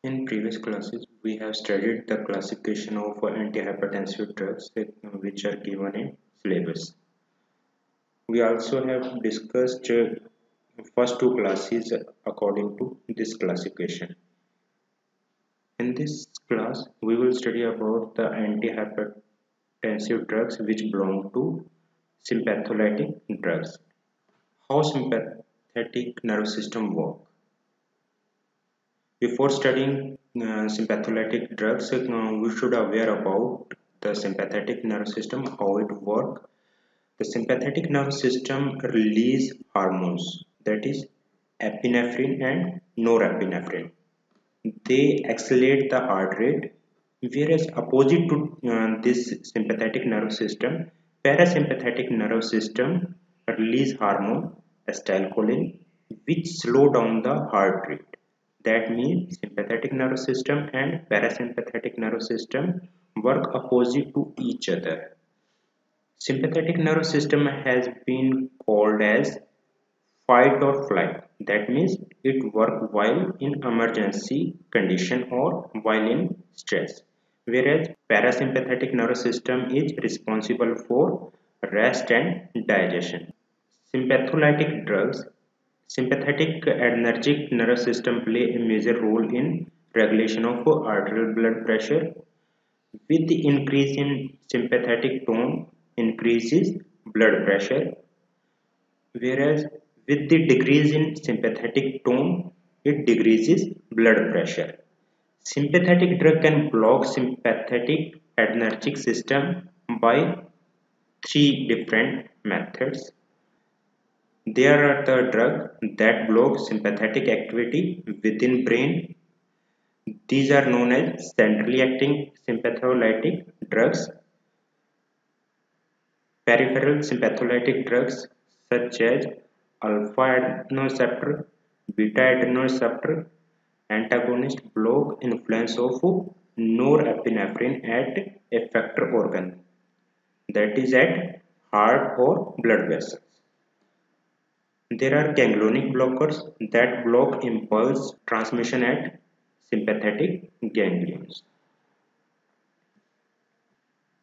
In previous classes, we have studied the classification of antihypertensive drugs which are given in syllabus. We also have discussed first two classes according to this classification. In this class, we will study about the antihypertensive drugs which belong to sympatholytic drugs. How sympathetic nervous system work. Before studying sympatholytic drugs, we should aware about the sympathetic nervous system, how it works. The sympathetic nervous system release hormones, that is epinephrine and norepinephrine. They accelerate the heart rate, whereas opposite to this sympathetic nervous system, parasympathetic nervous system release hormone acetylcholine, which slow down the heart rate. That means sympathetic nervous system and parasympathetic nervous system work opposite to each other. Sympathetic nervous system has been called as fight or flight. That means it works while in emergency condition or while in stress. Whereas parasympathetic nervous system is responsible for rest and digestion. Sympatholytic drugs. Sympathetic adrenergic nervous system play a major role in regulation of arterial blood pressure. With the increase in sympathetic tone increases blood pressure, whereas with the decrease in sympathetic tone it decreases blood pressure. Sympathetic drug can block sympathetic adrenergic system by three different methods. There are the drug that block sympathetic activity within brain. These are known as centrally acting sympatholytic drugs. Peripheral sympatholytic drugs such as alpha adrenoceptor, beta adrenoceptor antagonist block influence of norepinephrine at effector organ, that is at heart or blood vessels. There are ganglionic blockers that block impulse transmission at sympathetic ganglions.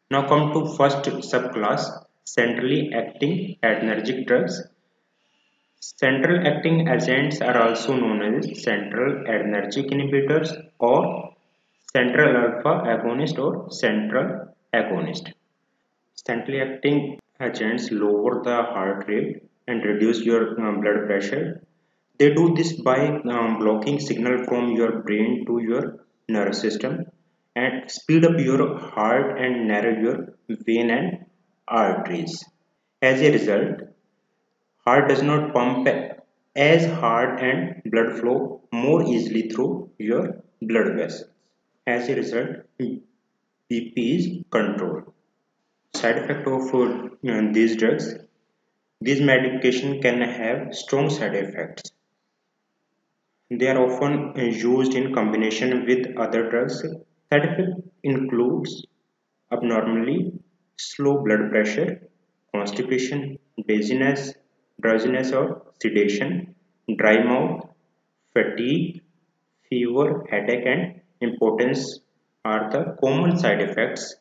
Now come to first subclass, centrally acting adrenergic drugs. Central acting agents are also known as central adrenergic inhibitors or central alpha agonist or central agonist. Centrally acting agents lower the heart rate and reduce your blood pressure. They do this by blocking signal from your brain to your nervous system and speed up your heart and narrow your vein and arteries. As a result, heart does not pump as hard and blood flow more easily through your blood vessels. As a result, BP is controlled. Side effect of these drugs. These medication can have strong side effects. They are often used in combination with other drugs. Side effect includes abnormally slow blood pressure, constipation, dizziness, drowsiness or sedation, dry mouth, fatigue, fever, headache and impotence are the common side effects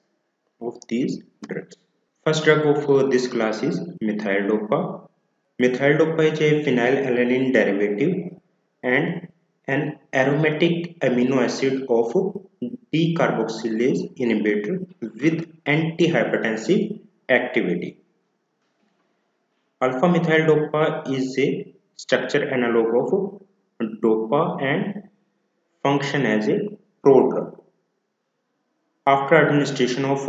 of these drugs. First drug of this class is methyl dopa. Methyl dopa is a phenylalanine derivative and an aromatic amino acid of decarboxylase inhibitor with antihypertensive activity. Alpha methyl dopa is a structure analog of dopa and function as a prodrug. After administration of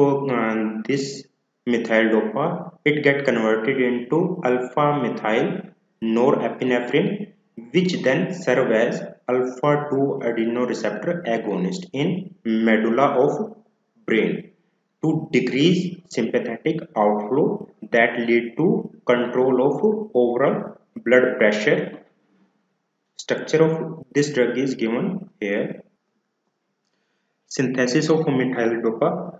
this methyl dopa, it gets converted into alpha methyl norepinephrine, which then serve as alpha 2 adrenoreceptor agonist in medulla of brain to decrease sympathetic outflow that lead to control of overall blood pressure. Structure of this drug is given here. Synthesis of methyl dopa.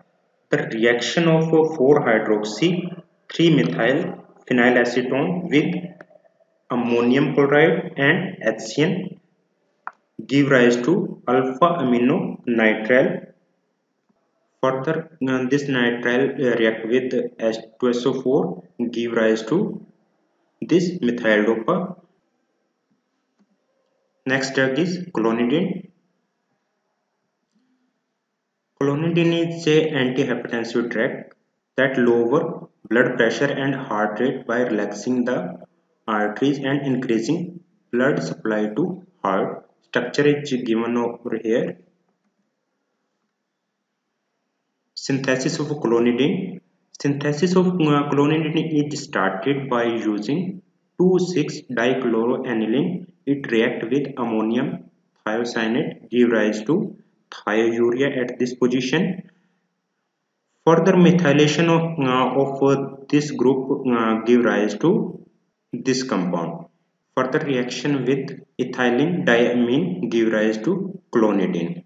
The reaction of 4-hydroxy 3-methyl phenylacetone with ammonium chloride and HCN give rise to alpha amino nitrile. Further, this nitrile react with H2SO4, give rise to this methyl dopa. Next drug is clonidine. Clonidine is a antihypertensive drug that lower blood pressure and heart rate by relaxing the arteries and increasing blood supply to heart. Structure is given over here. Synthesis of clonidine. Synthesis of clonidine is started by using 2,6-dichloroaniline. It reacts with ammonium thiocyanate, give rise to thiourea at this position. Further methylation of this group give rise to this compound. Further reaction with ethylene diamine give rise to clonidine.